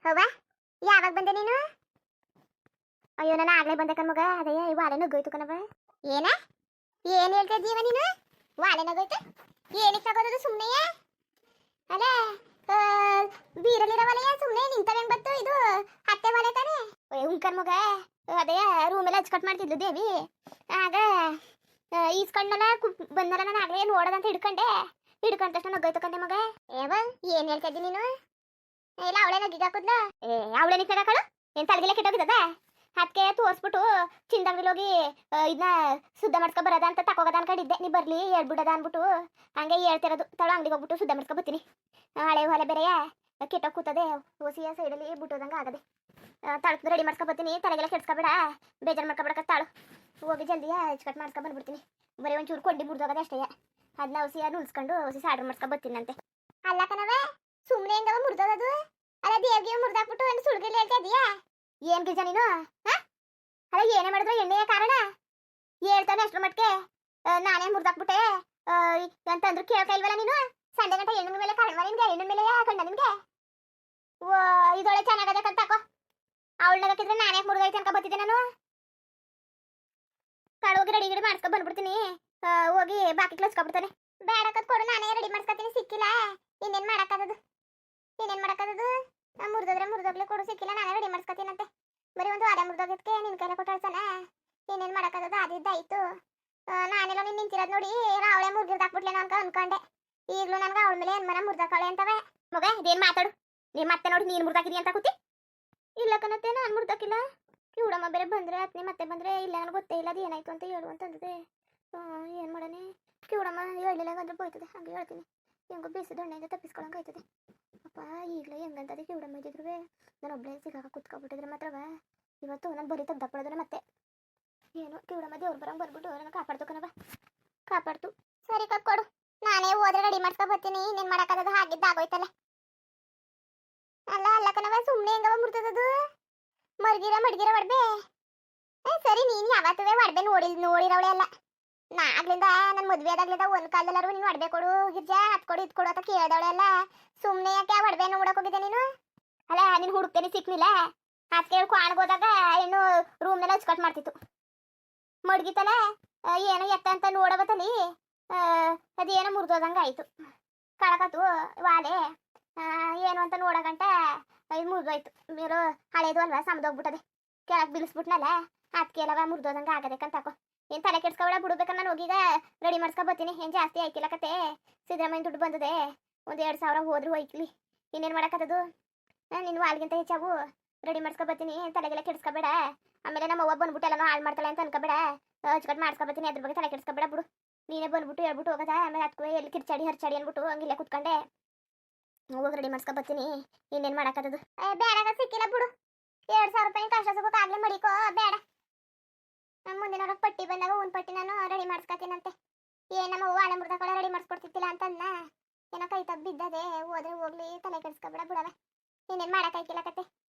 ಅವ್ವ ಯಾವಾಗ ಬಂದೆ ನೀನು? ಅಯ್ಯೋ ನಾನು ಆಗ್ಲೇ ಬಂದೆ ಕಣ್ಮಗ. ಅದೇ ವಾಲೆ ನುಗ್ಗೋಯ್ತು ಕಣವ. ಏನ ಏನ್ ಹೇಳ್ತಾ ಇದ್ದೀವ ನೀನು? ವಾಲೆ ನುಗ್ಗೋಯ್ತು ಏನಕ್ಕೆ ತಗೋದು ಸುಮ್ಮನೆ? ಅಲ್ಲ ಬೀರಲಿರೋ ಒಲೆಯ ಸುಮ್ಮನೆ ನಿಂತವೆ ಹೆಂಗ್ ಬತ್ತು? ಇದು ಹತ್ತೆ ಒಲೆ ತಾನೆ ಕಣ್ಮಗ. ಅದೇ ರೂಮೆಲ್ಲ ಹಚ್ಕಟ್ ಮಾಡ್ತಿದ್ಲು ದೇವಿ. ಆಗ ಈಸ್ಕಂಡಲ್ಲ ಬಂದಲ್ಲ. ನಾನು ಆಗ್ಲೇ ನೋಡೋದಂತ ಹಿಡ್ಕೊಂಡ ತಕ್ಷಣ ನುಗ್ಗೋಯ್ತು ಕಂದೆ ಮಗ. ಏವ ಏನ್ ಹೇಳ್ತಾ ಇದ್ದೀನಿ ನೀನು? ಇಲ್ಲ ಅವಳೇ ನಗಿಗೆ ಹಾಕುದ್ಲ. ಅವಳೇ ನಿಂತಾಗ ಕಳು ಏನ್ ತಲೆಗೆಲ್ಲ ಕೆಟ್ಟೋಗಿದ್ದದ? ಅದಕ್ಕೆ ತೋರಿಸ್ಬಿಟ್ಟು ಚಿಂದಂಗಡಿಲಿ ಹೋಗಿ ಇದನ್ನ ಶುದ್ಧ ಮಾಡ್ಕೊ ಬರದ ಅಂತ ತಗೋದ ಅನ್ಕೊಂಡಿದ್ದೆ. ನೀ ಬರ್ಲಿ ಹೇಳ್ಬಿಡದ ಅನ್ಬಿಟ್ಟು ಹಂಗೆ ಹೇಳ್ತಿರೋದು. ತಳ ಅಂಗಡಿಗೆ ಹೋಗ್ಬಿಟ್ಟು ಶುದ್ಧ ಮಾಡ್ಕೊ ಬರ್ತೀನಿ. ಹಳೆ ಹೊಲೆ ಬೇರೆಯ ಕೆಟ್ಟೋಗಿ ಕೂತದೆ. ಓಸಿಯ ಸೈಡಲ್ಲಿ ಬಿಟ್ಟೋದಂಗ ಆಗದೆ. ತಳಕ್ ರೆಡಿ ಮಾಡ್ಕೊ ಬರ್ತೀನಿ. ತಲೆಗೆಲ್ಲ ಕೆಡ್ಸ್ಕೊಬೇಡ, ಬೇಜಾರು ಮಾಡ್ಕೊಬೇಡ. ತಾಳು ಹೋಗಿ ಜಲ್ದಿಯ ಹೆಚ್ಕಟ್ ಮಾಡ್ಕೊ ಬಂದ್ಬಿಡ್ತೀನಿ. ಬರೀ ಒಂಚೂರು ಕೊಂಡಿ ಮುರಿದೋಗದೆ ಅಷ್ಟೇ. ಅದನ್ನ ಔಸಿಯ ನುಲ್ಸ್ಕೊಂಡು ಔಸಿ ಆರ್ಡರ್ ಮಾಡ್ಕೊ ಬರ್ತೀನಂತೆ. ಅಲ್ಲ ಕಣವ ಸುಮ್ಮನೆ ಹೆಂಗವ ಮುರಿದೋಗದು? ಅಲ್ಲ ದೇವ್ಗೆ ಮುರಿದಾಕ್ಬಿಟ್ಟು ಒಂದು ಸುಳ್ಗಿಲ್ಲ ಹೇಳ್ತಾ ಇದೀಯಾ? ಏನ್ ಗಿರ್ಜ ನೀನು? ಅಲ್ಲ ಏನೇ ಮಾಡಿದ್ರು ಎಣ್ಣೆಯ ಕಾರಣ ಹೇಳ್ತಾನೆ ಅಷ್ಟ್ರ ಮಟ್ಟಿಗೆ ನಾನೇ ಮುರಿದಾಕ್ಬಿಟ್ಟೆ ಅಂತಂದ್ರು ಕೇಳ್ತಾ ಇಲ್ವಲ್ಲ ನೀನು? ಸಂಡೆ ಗಂಟೆ ಹೆಣ್ಣಿನ ಮೇಲೆ ಕಾರಣ ನಿನ್ಗೆ? ಹೆಣ್ಣಿನ ಮೇಲೆ ಕಣ್ಣ ನಿನ್ಗೆ? ಓ ಇದೊಳೆ ಚೆನ್ನಾಗದೆ ಕಂತಾಕೋ. ಅವಳು ನಗಕ್ಕಿದ್ರೆ ನಾನೇ ಮುರಿದೈತೆ ಅನ್ಕೊ ಬರ್ತಿದ್ದೆ ನಾನು. ಹೋಗಿ ರೆಡಿ ಗಿಡಿ ಮಾಡ್ಸ್ಕೊ ಬಂದ್ಬಿಡ್ತೀನಿ. ಹೋಗಿ ಬಾಕಿ ಕ್ಲಚ್ಕೊಬಿಡ್ತಾನೆ. ಬೇಡಕತ್ ಕೊಡು, ನಾನೇ ರೆಡಿ ಮಾಡ್ಸ್ಕೊತೀನಿ. ಸಿಕ್ಕಿಲ್ಲ ಇನ್ನೇನ್ ಮಾಡಕ್ಕಾಗದು? ಮುರಿದೋದ್ರೆ ಮುರಿದೋಗ್ಲಿ, ಕೊಡು. ಸಿಕ್ಕಿಲ್ಲ ನಾನೇ ರೆಡಿ ಮಾಡ್ಸ್ಕೊತೀನಂತೆ. ಬರೀ ಒಂದು ವಾರ ಮುರಿದೋಗಿದ್ಕೆ ನಿನ್ ಕೈಲ ಕೊಟ್ಟಾಡ್ಸನ. ಇನ್ನೇನ್ ಮಾಡಕ್ಕಾಗದು? ಅದಿದ್ದಾಯ್ತು. ನಾನೆಲ್ಲ ನೀನ್ ನಿಂತಿರೋದ್ ನೋಡಿ ಅವಳೆ ಮುರಿದಾಕ್ಬಿಟ್ಲೇನೋ ಅನ್ಕೊಂಡೆ. ಈಗ್ಲೂ ನನ್ಗೆ ಅವಳ ಮೇಲೆ ಏನ್ ಮನ ಮುರಿದಾಕಳೆ ಅಂತವೆ. ಮಗ ಇದೇನ್ ಮಾತಾಡು? ನೀನ್ ಮತ್ತೆ ನೋಡಿ ನೀನ್ ಮುರಿದಾಕಿದಿ ಅಂತ ಕೂತಿ? ಇಲ್ಲ ಕಣತ್ತೆ, ನಾನ್ ಮುರಿದಾಕಿಲ್ಲ. ಕಿವುಡಮ್ಮ ಬೇರೆ ಬಂದ್ರೆ ಅತ್ನಿ ಮತ್ತೆ ಬಂದ್ರೆ ಇಲ್ಲ ನನಗೆ ಗೊತ್ತೇ ಇಲ್ಲ ಅದು ಏನಾಯ್ತು ಅಂತ ಹೇಳು ಅಂತಂದಿದೆ. ಏನ್ ಮಾಡನೆ? ಕಿವುಡಮ್ಮ ಹೇಳಿಲ್ಲ ಅಂದ್ರೆ ಹೋಯ್ತದೆ. ಹಂಗೆ ಹೇಳ್ತೀನಿ. ಹೆಂಗೋ ಬೇಸಿದ ಎಣ್ಣೆಯಿಂದ ತಪ್ಪಿಸ್ಕೊಳಂಗಾಯ್ತದೆ. ಅಪ್ಪ ಈಗಲೇ ಹೆಂಗಂತದೆ ಕಿವುಡಮ್ಮ ಇದ್ದಿದ್ರು ನಾನು ಒಬ್ಬಳೇ ಸಿಗಾಕ ಕುತ್ಕೊಬಿಟ್ಟಿದ್ರೆ ಮಾತ್ರವ ಇವತ್ತು ನಾನು ಬರೀ ತೆಗ್ದಾಕ್ಬಿಡೋದನ್ನ ಮತ್ತೆ. ಏನು ಕಿವುಡಮ್ಮ ದೇವ್ರು ಬರಂಗ್ ಬರ್ಬಿಟ್ಟು ನನ್ನ ಕಾಪಾಡ್ತು ಕಣವ, ಕಾಪಾಡ್ತು. ಸರಿ ಕೊಡು, ನಾನೇ ಹೋದ್ರೆ ರೆಡಿ ಮಾಡ್ಕೊ ಬರ್ತೀನಿ. ಇನ್ನೇನ್ ಮಾಡಕ್ಕಾಗದು? ಹಾಗಿದ್ದಾಗೋಯ್ತಲ್ಲ. ಅಲ್ಲ ಕಣವ ಸುಮ್ಮನೆ ಹೆಂಗವ ಮುರ್ತದದು? ಮಡ್ಗಿರ ಒಡ್ಬೆ. ಸರಿ ನೀನ್ ಯಾವತ್ತುವೆ ಒಡ್ಬೆ ನೋಡಿರವಳೆ ಅಲ್ಲ. ಆಗ್ಲಿಂದ ನನ್ನ ಮದ್ವೆ ಆದಾಗ್ಲಿಂದ ಒಂದ್ ಕಾಲದಲ್ಲಾರು ನೀನು ಒಡ್ಬೆ ಕೊಡು ಗಿರ್ಜಾ, ಅದ್ ಕೊಡು ಇದ್ ಕೊಡು ಅಂತ ಕೇಳ್ದವಳೆ ಅಲ್ಲ. ಸುಮ್ಮನೆ ಯಾಕೆ ಒಡ್ಬೆ ನೋಡಕ್ ಹೋಗಿದ್ದೆ ನೀನು? ಅಲ್ಲ ನೀನ್ ಹುಡುಕ್ತೇನೆ ಸಿಕ್ನಿಲ್ಲ. ಅದ್ ಕೇಳ್ಕೊ ಆಣ್ಗೋದಾಗ ಹೆಣ್ಣು ರೂಮ್ನೆಲ್ಲ ಹಚ್ಕಟ್ ಮಾಡ್ತಿತ್ತು. ಮಡ್ಗಿತಲ್ಲ ಏನೋ ಎತ್ತ ಅಂತ ನೋಡಬತ್ತಲಿ ಅದೇನೋ ಮುರಿದೋದಂಗ ಆಯ್ತು. ಕಳಕತ್ತು ವಾಲೆ ಏನು ಅಂತ ನೋಡಗಂಟ ಇದು ಮುರಿದೋಯ್ತು. ಮೇಲೋ ಹಳೇದು ಅಲ್ವಾ ಸಮದೋಗ್ಬಿಟ್ಟದೆ. ಕೆಳಗೆ ಬೀಳಿಸ್ಬಿಟ್ನಲ್ಲ ಅದಕ್ಕೆ ಎಲ್ಲವ ಮುರಿದೋದಂಗ ಆಗದಕ್ಕಂತಾಕೋ. ಏನ್ ತಲೆ ಕೆಡ್ಸ್ಕೊಬೇಡ, ಬಿಡ್ಬೇಕನ್ನ ನಾನು ಹೋಗೀಗ ರೆಡಿ ಮಾಡ್ಸ್ಕೊ ಬರ್ತೀನಿ. ಏನ್ ಜಾಸ್ತಿ ಆಯ್ತಿಲ್ಲ ಕತೆ. ಸಿದ್ದರಾಮಯ್ಯ ದುಡ್ಡು ಬಂದದೆ, ಒಂದು 2,000 ಹೋದ್ರು ಹೋಯ್ಕ್ಲಿ. ಇನ್ನೇನ್ ಮಾಡಕ್ಕದದು? ನಿನ್ನ ವಾಲ್ಗಿಂತ ಹೆಚ್ಚಾವು ರೆಡಿ ಮಾಡ್ಸ್ಕೊ ಬರ್ತೀನಿ. ತಲೆಗೆಲ್ಲ ಕೆಡ್ಸ್ಕೊಬೇಡ. ಆಮೇಲೆ ನಮ್ಮ ಅವ್ವ ಬಂದ್ಬಿಟ್ಟು ಎಲ್ಲನೋ ಹಾಳು ಮಾಡ್ತಾಳೆ ಅಂತ ಅನ್ಕೋಬೇಡ. ಅಚ್ಕಟ್ ಮಾಡ್ಸ್ಕೊ ಬರ್ತೀನಿ. ಅದ್ರ ಬಗ್ಗೆ ತಲೆ ಕೆಡ್ಸ್ಕೊಬೇಡ ಬಿಡು. ನೀನೇ ಬಂದ್ಬಿಟ್ಟು ಹೇಳ್ಬಿಟ್ಟು ಹೋಗದ. ಆಮೇಲೆ ಅದಕ್ಕೂ ಎಲ್ಲಿ ಕಿರ್ಚಾಡಿ ಹರ್ಚಾಡಿ ಅನ್ಬಿಟ್ಟು ಹಂಗಿಲ್ಲ ಕುತ್ಕೊಂಡೆ. ಹೋಗಿ ರೆಡಿ ಮಾಡ್ಸ್ಕೊ ಬರ್ತೀನಿ. ಇನ್ನೇನ್ ಮಾಡಕ್ಕದದು? ಬೇಡ ಸಿಕ್ಕಿಲ್ಲ ಬಿಡು. 2,000 ರೂಪಾಯಿ ಕಷ್ಟ ಸುಖಕ್ಕೆ ಆಗ್ಲೇ ಮಡಿಕೋ. ಬೇಡ, ಮುಂದಿನ ಹೊರಗೆ ಪಟ್ಟಿ ಬಂದಾಗ ಒಂದು ಪಟ್ಟಿ ನಾನು ರೆಡಿ ಮಾಡ್ಸ್ಕೊತೀನಂತೆ. ನಮ್ಮ ವಾಳೆ ಮುರ್ದಕೊಳ ರೆಡಿ ಮಾಡಿಸ್ಕೊಡ್ತಿತ್ತಿಲ್ಲ ಅಂತಂದ. ಏನೋ ಕೈ ತಪ್ಪು ಬಿದ್ದದೆ. ಹೋದ್ರೆ ಹೋಗ್ಲಿ, ತಲೆ ಕೆಡ್ಸ್ಕೊಬೇಡ ಬಿಡವ. ಇನ್ನೇನ್ ಮಾಡಕ್ಕಾಯ್ಕಿಲ್ಲ ಕತೆ.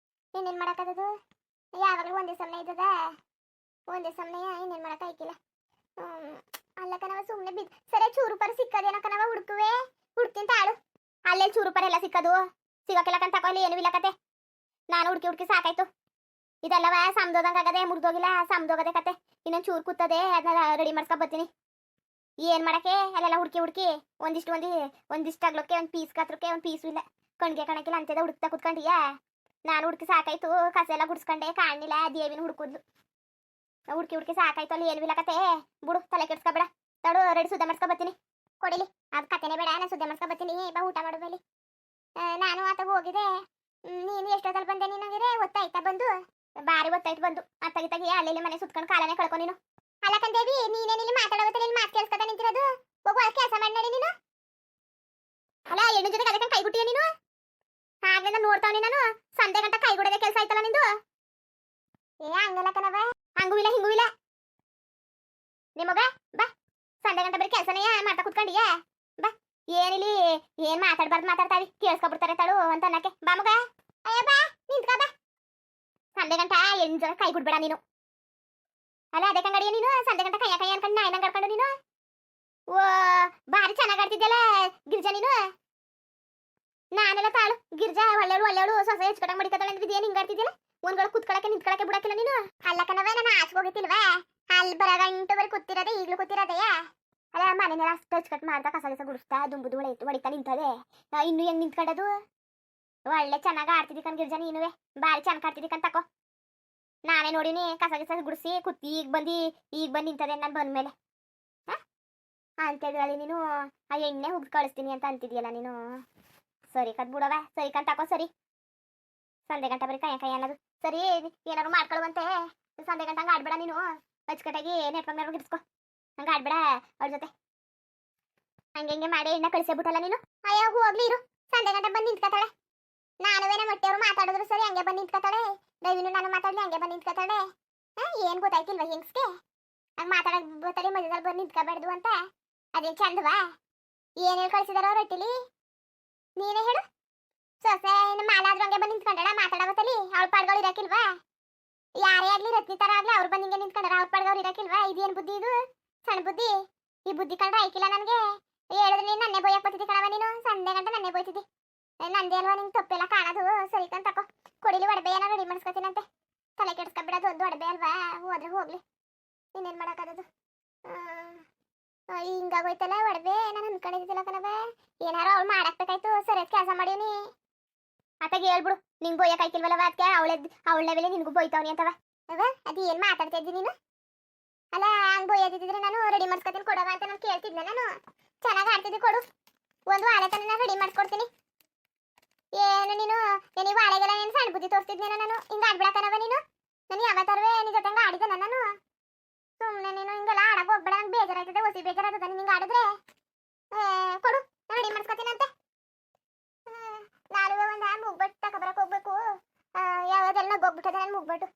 ಇನ್ನೇನ್ ಮಾಡಕ್ಕದದು? ಯಾವಾಗಲೂ ಒಂದೇ ಸಮನೆ ಇದ್ದದ, ಒಂದೇ ಸಮನೆಯ. ಇನ್ನೇನ್ ಮಾಡಕ್ಕಾಯ್ಕಿಲ್ಲ. ಅಲ್ಲ ಕಣವ ಸುಮ್ಮನೆ ಬಿದ್ದು. ಸರಿ ಚೂರು ಪರ ಸಿಕ್ಕದೇನೋ ಕಣವ, ಹುಡ್ತೀನಿ ತಾಳು. ಅಲ್ಲೇ ಚೂರು ಪರ ಎಲ್ಲ ಸಿಕ್ಕದು ಸಿಗಕ್ಕಿಲ್ಲ ಕಂತ ತಕೊಳ್ಳಿ. ಏನೂ ಇಲ್ಲ ಕತೆ. ನಾನು ಹುಡ್ಕಿ ಸಾಕಾಯ್ತು. ಇದೆಲ್ಲವ ಸಮದೋದಂಗಾಗದೆ, ಮುರಿದೋಗಿಲ್ಲ, ಸಮದೋಗದೆ ಕತೆ. ಇನ್ನೊಂದು ಚೂರು ಕೂತದೆ, ಅದನ್ನ ರೆಡಿ ಮಾಡ್ಕೊ ಬರ್ತೀನಿ. ಏನ್ ಮಾಡಕ್ಕೆ ಅಲ್ಲೆಲ್ಲ ಹುಡ್ಕಿ ಒಂದಿಷ್ಟು ಆಗ್ಲಕ್ಕೆ ಒಂದು ಪೀಸ್ ಕತ್ರಕ್ಕೆ ಒಂದು ಪೀಸು ಇಲ್ಲ. ಕಣ್ಗೆ ಕಣಕ್ಕಿಲ್ಲ ಅಂತದ ಹುಡುಕ್ತಾ ಕುತ್ಕೊಂಡಿಯಾ? ನಾನು ಹುಡ್ಕಿ ಸಾಕಾಯ್ತು. ಕಸ ಎಲ್ಲ ಗುಡ್ಸ್ಕೊಂಡೆ, ಕಾಣಿಲ್ಲ. ದೇವಿನ ಹುಡ್ಕುದ್ಲು. ಹುಡ್ಕಿ ಸಾಕಾಯ್ತು. ಅಲ್ಲಿ ಏನೂ ಇಲ್ಲ ಕತೆ. ಬಿಡು, ತಲೆ ಕೆಡ್ಸ್ಕೊಬೇಡ. ತಡು ರೆಡಿ ಸುದ್ದ ಮಾಡ್ಕೊ ಬರ್ತೀನಿ. ಕೊಡಿಲಿ, ಅದು ಕತೆನೇ ಬೇಡ. ನಾನು ಸುದ್ದ ಮಾಡ್ಕೊ ಬರ್ತೀನಿ. ಬಾ ಊಟ ಮಾಡು ಮೇಲೆ. ನಾನು ಆತ ಹೋಗಿದೆ. ನೀನು ಎಷ್ಟೊತ್ತಲ್ಲಿ ಬಂದೆ? ನೀನಾಗಿರೆ ಒತ್ತಾಯ್ತಾ ಬಂದು? ಬಾರಿ ಒತ್ತಾಯ್ತು ಬಂದು. ಅತ್ತಾಗಿ ಅಲ್ಲಿ ಮನೆ ಸುತ್ಕೊಂಡು ಕಾಲನೇ ಕಳ್ಕೊ ನೀನು. ಅಲ್ಲಕಂದೇವಿ ನೀನೇನಿಲ್ಲಿ ಮಾತಾಡೋತ್ತೆ? ನಿನ್ ಮಾತು ಕೇಳಿಸ್ಕೊತ ನಿಂತಿರೋದು. ಹೋಗು ಕೆಲಸ ಮಾಡಿ ನಡಿ ನೀನು. ಅಲ್ಲ ಹೆಣ್ಣು ಜೊತೆಗೆ ಅದಕ್ಕೆ ಕೈ ಬಿಟ್ಟಿಯ ನೀನು? ಆಗ್ಲಿಂದ ನೋಡ್ತಾವನಿ ನಾನು. ಸಂಡೆ ಗಂಟ ಕೈ ಗುಡದೆ ಕೆಲಸ ಆಯ್ತಲ್ಲ ನಿಂದು. ಹಂಗಲ್ಲ ಕಣವ, ಹಂಗೂ ಇಲ್ಲ ಹಿಂಗೂ ಇಲ್ಲ. ನಿಮಗ ಬಾ, ಸಂಡೆ ಗಂಟ ಬರೀ ಕೆಲಸನೇ ಮಾಡ್ತಾ ಕುತ್ಕೊಂಡಿಯಾ? ಬಾ, ಏನಿಲ್ಲಿ ಏನ್ ಮಾತಾಡ್ಬಾರ್ದು ಮಾತಾಡ್ತಾವಿ, ಕೇಳಿಸ್ಕೊಬಿಡ್ತಾರೆ ತಳು ಅಂತ ಅನ್ನಕ್ಕೆ. ಬಾ ಮಗ, ಅಯ್ಯ ಬಾ, ನಿಂತ್ಕ ಬಾ. ಸಂಡೆ ಗಂಟ ಹೆಣ್ಣು ಜೊತೆ ಕೈ ಬಿಡ್ಬೇಡ ನೀನು. ಅಲ್ಲ ಅದೇ ಕಂಗಡಿಯ ನೀನು ಸಂಡೆ ಗಂಟ ಕೈಯ ಅನ್ಕೊಂಡು ನಾಯಿನಂಗೆ ಆಡ್ಕೊಂಡು ನೀನು. ಓ ಬಾರಿ ಚೆನ್ನಾಗಿ ಆಡ್ತಿದ್ದಲ್ಲ ಗಿರಿಜಾ ನೀನು. ನಾನೆಲ್ಲ ತಾಳು ಗಿರ್ಜಾ ಒಳ್ಳೆಯವಳು ಒಳ್ಳೆಯವಳು ಸೊಸೆ ಹೆಚ್ಚು ಮಡಿಕತಾಳೆ ಅಂದ್ರೆ ಇದೇನು ಹಿಂಗಾಡ್ತಿದ್ದಿಲ್ಲ ಒಂದ್ಗಳ ಕುತ್ಕೊಳಕ್ಕೆ ನಿಂತ್ಕೊಳಕ್ಕೆ ಬಿಡಕ್ಕಿಲ್ಲ ನೀನು ಅಲ್ಲ ಕಣವ ನಾನು ಆಚೆ ಹೋಗಿತ್ತಿಲ್ವಾ ಅಲ್ಲಿ ಬರಗಂಟು ಬರೀ ಕೂತಿರೋದೆ ಈಗಲೂ ಕೂತಿರೋದೆಯಾ ಅಲ್ಲ ಮನೆನೆಲ್ಲ ಅಷ್ಟು ಹಚ್ಕಟ್ ಮಾಡ್ತಾ ಕಸ ಕಸ ಗುಡಿಸ್ತಾ ದುಂಬುದು ಹೊಡಿತಾ ನಿಂತದೆ ಇನ್ನು ಹೆಂಗ್ ನಿಂತ್ಕೊಂಡದು ಒಳ್ಳೆ ಚೆನ್ನಾಗಿ ಆಡ್ತಿದ್ದಿ ಕಣ್ ಗಿರ್ಜಾ ನೀನುವೆ ಬಾರಿ ಚೆನ್ನಾಗಿ ಆಡ್ತಿದ್ದಿ ಕಣ್ ತಕೋ ನಾನೇ ನೋಡಿನಿ ಕಸ ಕಸ ಗುಡಿಸಿ ಕುತ್ತಿ ಈಗ ಬಂದು ನಿಂತದೆ ನಾನು ಬಂದ್ಮೇಲೆ ಅಂತೇಳಿ ನೀನು ಆ ಎಣ್ಣೆ ಹುಗ್ದು ಕಳಿಸ್ತೀನಿ ಅಂತ ಅಂತಿದ್ಯಲ್ಲ ನೀನು ಸರಿ ಕದ್ ಬಿಡವ ಸರಿ ಕಣ್ ತಕೋ ಸರಿ ಸಂದೆ ಗಂಟೆ ಬರೀ ಕೈ ಅನ್ನೋದು ಸರಿ ಏನಾದ್ರು ಮಾಡ್ಕೊಳ್ಳುವಂತೆ ಸಂದೆ ಗಂಟೆ ಹಂಗೆ ಆಡ್ಬೇಡ ನೀನು ಅಚ್ಚುಕಟ್ಟಾಗಿ ನೆಟ್ಕೊಂಡ್ ಗಿಡ್ಸ್ಕೊ ಹಂಗೆ ಆಡ್ಬೇಡ ಅವ್ರ ಜೊತೆ ಹಂಗೆ ಮಾಡಿ ಎಣ್ಣೆ ಕಳಿಸ್ಬಿಟ್ಟಲ್ಲ ನೀನು ಅಯ್ಯೋ ಹೋಗ್ಲಿ ಇರು ಸಂದೆ ಗಂಟೆ ಬಂದು ನಿಂತ್ಕೊತಾಳೆ ನಾನುವೇನ ಮಟ್ಟಿಯವರು ಮಾತಾಡಿದ್ರು ಸರಿ ಹಂಗೆ ಬಂದು ನಿಂತ್ಕೊತಾಳೆ ರವಿನು ನಾನು ಮಾತಾಡ್ಲಿ ಹಂಗೆ ಬಂದು ನಿಂತ್ಕೊತಾಳೆ ಏನ್ ಗೊತ್ತಾಯ್ತಿಲ್ವ ಹೆಂಗ್ಸ್ಗೆ ಹಂಗೆ ಮಾತಾಡಕ್ ಬರ್ತಾಳೆ ಮಧ್ಯದಲ್ಲಿ ಬಂದು ನಿಂತ್ಕೋಬಾರ್ದು ಅಂತ ಅದೇನ್ ಚಂದವಾ ಏನ್ ಹೇಳಿ ಕಳ್ಸಿದಾರ ಅವ್ರ ಹೊಟ್ಟಿಲಿ ನೀನೇ ಹೇಳು ಸೊಸೆ ಇನ್ನು ಮಾಲಾದ್ರೂ ಹಂಗೆ ಬಂದು ನಿಂತ್ಕೊಂಡಳ ಮಾತಾಡಬತ್ತಲಿ ಅವಳ ಪಾಡ್ಗಳು ಇರಾಕಿಲ್ವಾ ಯಾರೇ ಆಗ್ಲಿ ರತ್ನಿ ತರ ಆಗ್ಲಿ ಅವ್ರು ಬಂದು ಹಿಂಗೆ ನಿಂತ್ಕೊಂಡಾರ ಅವ್ರ ಪಾಡ್ಗವ್ರು ಇರಾಕಿಲ್ವಾ ಇದೇನ್ ಬುದ್ಧಿ ಇದು ಸಣ್ಣ ಬುದ್ಧಿ ಈ ಬುದ್ಧಿ ಕಂಡ್ರೆ ಆಯ್ಕಿಲ್ಲ ನನಗೆ ಹೇಳಿದ್ರೆ ನೀನು ನನ್ನೇ ಬೋಯಕ್ ಬತ್ತಿದ್ದಿ ಕಣವ ನೀನು ಸಂದೆ ಗಂಟೆ ನನ್ನೇ ಬೋಯ್ತಿದ್ದಿ ನಂದೇ ಅಲ್ವಾ ನಿಂಗೆ ತಪ್ಪೆಲ್ಲ ಕಾಣೋದು ಸರಿ ಕಂತ ತಕೋ ಕೊಡಿಲಿ ಒಡಬೆ ಏನೋ ರೆಡಿ ಮಾಡಿಸ್ಕೊತೀನಂತೆ ತಲೆ ಕೆಡ್ಸ್ಕೊಬಿಡೋದು ಒಂದು ಒಡಬೆ ಅಲ್ವಾ ಹೋದ್ರೆ ಹೋಗ್ಲಿ ಇನ್ನೇನು ಮಾಡೋಕ್ಕಾಗೋದು ಹಿಂಗಾಗೋಯ್ತಲ್ಲ ಒಡಬೆ ನಾನು ಅನ್ಕೊಂಡಿದ್ದಿಲ್ಲ ಕಣವ ಏನಾರು ಅವ್ಳು ಮಾಡಾಕ್ಬೇಕಾಯ್ತು ಸರಿಯಾದ ಕೆಲಸ ಮಾಡೀನಿ ಆತಾಗ ಹೇಳ್ಬಿಡು ನಿಂಗೆ ಬೋಯಕ್ ಆಯ್ತಿಲ್ವಲ್ಲವ ಅದಕ್ಕೆ ಅವಳ ಲೆವೆಲೆ ನಿನಗೂ ಬೋಯ್ತಾವನಿ ಅಂತವ ಅದು ಏನು ಮಾತಾಡ್ತಾ ಇದ್ದೀನಿ ನೀನು ಅಲ್ಲ ಹಂಗೆ ಬೋಯೋದಿದ್ರೆ ನಾನು ರೆಡಿ ಮಾಡ್ಸ್ಕೊತೀನಿ ಕೊಡವ ಅಂತ ನಾನು ಕೇಳ್ತಿದ್ದೆ ನಾನು ಚೆನ್ನಾಗಿ ಆಡ್ತಿದ್ದೆ ಕೊಡು ಒಂದು ವಾರ ತನ ನಾನು ರೆಡಿ ಮಾಡ್ಕೊಡ್ತೀನಿ ಏನು ನೀನು ನೀವು ವಾಳೆಗೆಲ್ಲ ನೀನು ಸಣ್ಣ ಬುದ್ಧಿ ತೋರಿಸ್ತಿದ್ನೇನ ನಾನು ಹಿಂಗೆ ಆಡ್ಬಿಡಕನವ ನೀನು ನಾನು ಯಾವತ್ತರವೇ ನಿನ್ನ ಜೊತೆ ಹಂಗೆ ಆಡಿದ್ದೆ ನಾನು ಸುಮ್ಮನೆ ನೀನು ಹಿಂಗೆಲ್ಲ ಆಡಕ್ಕೆ ಹೋಗ್ಬೇಡ ನಂಗೆ ಬೇಜಾರಾಯ್ತದೆ ಹೊಸಿ ಬೇಜಾರಾಗ್ತದೆ ನೀನು ಹಿಂಗೆ ಆಡಿದ್ರೆ ಕೊಡು ನಾನು ರೆಡಿ ಮಾಡ್ಸ್ಕೊತೀನಂತೆ ನಾನು ಒಂದು ಮುಗ್ಬಟ್ಟು ತಗೊಬರಕ್ಕೆ ಹೋಗ್ಬೇಕು ಯಾವ್ದೆಲ್ಲ ಹೋಗ್ಬಿಟ್ಟದೆ ನಾನು ಮುಗ್ಬಟ್ಟು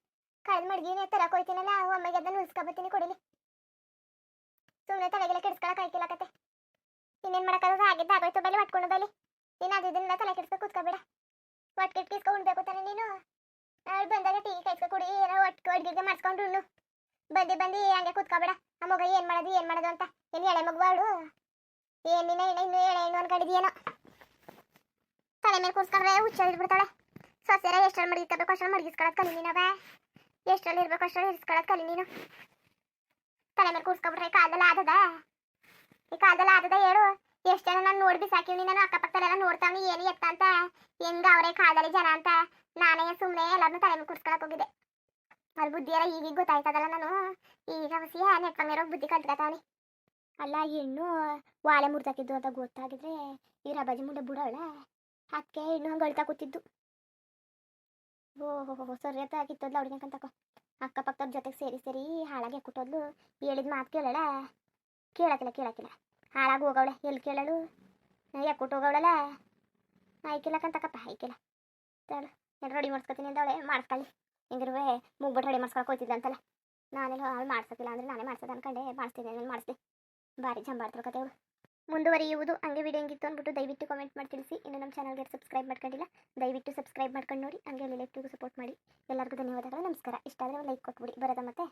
ಕಳೆದ ಮಡ್ಗಿನೇ ತರಕ್ಕೆ ಹೋಯ್ತೀನಲ್ಲ ಒಮ್ಮೆಗೆ ಅದನ್ನು ಉಳಿಸ್ಕೊಬತ್ತೀನಿ ಕೊಡಿಲಿ ಸುಮ್ಮನೆ ತಲೆಗೆಲ್ಲ ಕೆಡ್ಸ್ಕೊಳಕ್ಕೆ ಆಯ್ತಿಲ್ಲ ಕತೆ ಇನ್ನೇನು ಮಾಡೋಕ್ಕಾಗ ಆಗಿದ್ದು ಆಗೋಯ್ತು ಬಲ್ಲಿ ಹೊಟ್ಕೊಂಡು ಬಲ್ಲಿ ನೀನು ಅದು ಇದನ್ನೆಲ್ಲ ತಲೆ ಕೆಡ್ಸ್ಕೊ ಕೂತ್ಕೊಬೇಡ ಒಟ್ಟು ಕಿಟ್ಕಿಸ್ಕೊ ಉಣ್ಬೇಕು ತಾನೆ ನೀನು ಅವಳು ಬಂದಾಗ ಟೀ ಕಾಯ್ಸ್ಕೊ ಕುಡಿ ಏನೋ ಒಟ್ಟು ಅಡ್ಗಿಗೆ ಮಾಡಿಸ್ಕೊಂಡು ಉಣ್ಣು ಬಂದು ಹಂಗೆ ಕೂತ್ಕೊಬೇಡ ಆ ಮಗ ಏನು ಮಾಡೋದು ಅಂತ ಏನು ಎಳೆ ಮಗು ಅವಳು ಏನಿನ ಇನ್ನೂ ಎಳೆ ಹೆಣ್ಣು ಅನ್ಕೊಂಡಿದ್ಯೇನೋ ತಲೆ ಮೇಲೆ ಕೂರ್ಸ್ಕೊಂಡ್ರೆ ಹುಚ್ಚಿಡ್ಬಿಡ್ತಾಳೆ ಸೊಸೆರ ಎಷ್ಟರಲ್ಲಿ ಮಡಗಿಸ್ಕೋಬೇಕು ಅಷ್ಟರಲ್ಲಿ ಮಡಗಿಸ್ಕೊಳ್ಳೋದು ಕಲಿ ನೀನವ ಎಷ್ಟರಲ್ಲಿ ಇರ್ಬೇಕು ಅಷ್ಟರಲ್ಲಿ ಇರಿಸ್ಕೊಳ್ಳೋದು ಕಲಿ ನೀನು ತಲೆ ಮೇಲೆ ಕೂರ್ಸ್ಕೊಬಿಟ್ರೆ ಈ ಕಾಲದಲ್ಲಿ ಆದದ ಹೇಳು ಎಷ್ಟು ಜನ ನಾನು ನೋಡಿ ಬಿಸಾಕಿವ್ನಿ ನಾನು ಅಕ್ಕಪಕ್ಕದಲ್ಲೆಲ್ಲ ನೋಡ್ತಾವ್ನಿ ಏನು ಎತ್ತ ಅಂತ ಹೆಂಗ ಅವರೇ ಕಾಲದಲ್ಲಿ ಜನ ಅಂತ ನಾನೇ ಸುಮ್ಮನೆ ಎಲ್ಲರನ್ನೂ ತಲೆ ಮೇಲೆ ಕೂರ್ಸ್ಕೊಳಕ್ ಹೋಗಿದ್ದೆ ಅವ್ರ ಬುದ್ಧಿಯೆಲ್ಲ ಈಗ ಗೊತ್ತಾಯ್ತದಲ್ಲ ನಾನು ಈಗ ಹೊಸಿಯ ನೆಟ್ಕೊಂಡಿರೋ ಬುದ್ಧಿ ಕಲ್ತ್ಕೊತಾವ್ನಿ ಅಲ್ಲ ಹೆಣ್ಣು ವಾಲೆ ಮುರ್ದಾಕಿದ್ದು ಅಂತ ಗೊತ್ತಾಗಿದ್ರೆ ಈ ರಬಾಜಿ ಮುಂಡೆ ಬಿಡೋಳ ಅದಕ್ಕೆ ಹೆಣ್ಣು ಹಂಗೆ ಅಳ್ತಾ ಕೂತಿದ್ದು ಓಹೋ ಸರಿ ಅಂತ ಕಿತ್ತೋದ್ಲು ಅವ್ರಿಗೆ ಅಂತಕೋ ಅಕ್ಕಪಕ್ಕದ ಜೊತೆಗೆ ಸೇರಿ ಹಾಳಾಗಿ ಕುಟ್ಟೋದ್ಲು ಹೇಳಿದ ಮಾತು ಕೇಳಕ್ಕಿಲ್ಲ ಹಾಳಾಗಿ ಹೋಗವಳೆ ಎಲ್ಲಿ ಕೇಳಳು ಯಾಕುಟ್ಟು ಹೋಗವಳಲ್ಲ ಆಯ್ಕಿಲ್ಲಕ್ಕಂತಕಪ್ಪ ಆಯ್ಕಿಲ್ಲ ತಾಳು ರೆಡಿ ಮಾಡ್ಸ್ಕೊತೀನಿ ಅಂದವಳೆ ಮಾಡಿಸ್ಕೊಳ್ಳಿ ಹೆಂಗಿರುವೆ ಮುಗ್ಬಿಟ್ಟು ರೆಡಿ ಮಾಡ್ಸ್ಕೊಳಕ್ಕೆ ಹೋಯ್ತಿದ್ದಂತಲ್ಲ ನಾನೆಲ್ಲ ಅವಳು ಮಾಡ್ಸೋಕಿಲ್ಲ ಅಂದರೆ ನಾನೇ ಮಾಡ್ಸೋದು ಅನ್ಕೊಂಡೆ ಮಾಡಿಸ್ದೆ ಭಾರಿ ಜಂಬಾಡ್ತಾರೆ ಕತೆ ಅವಳು ಮುಂದುವರಿಯುವುದು ಹಂಗೆ ವಿಡಿಯೋ ಹೆಂಗಿತ್ತು ಅಂದ್ಬಿಟ್ಟು ದಯವಿಟ್ಟು ಕಾಮೆಂಟ್ ಮಾಡಿ ತಿಳಿಸಿ ಇನ್ನು ನಮ್ಮ ಚಾನಲ್ಗೆ ಸಬ್ಸ್ಕ್ರೈಬ್ ಮಾಡ್ಕೊಂಡಿಲ್ಲ ದಯವಿಟ್ಟು ಸಬ್ಸ್ಕ್ರೈಬ್ ಮಾಡ್ಕೊಂಡು ನೋಡಿ ಹಂಗೆ ರಿಲೇಟಿವ್ಗೂ ಸಪೋರ್ಟ್ ಮಾಡಿ ಎಲ್ಲರಿಗೂ ಧನ್ಯವಾದಗಳು ನಮಸ್ಕಾರ ಇಷ್ಟ ಆದರೆ ಲೈಕ್ ಕೊಟ್ಬಿಡಿ ಬರೋದ ಮತ್ತೆ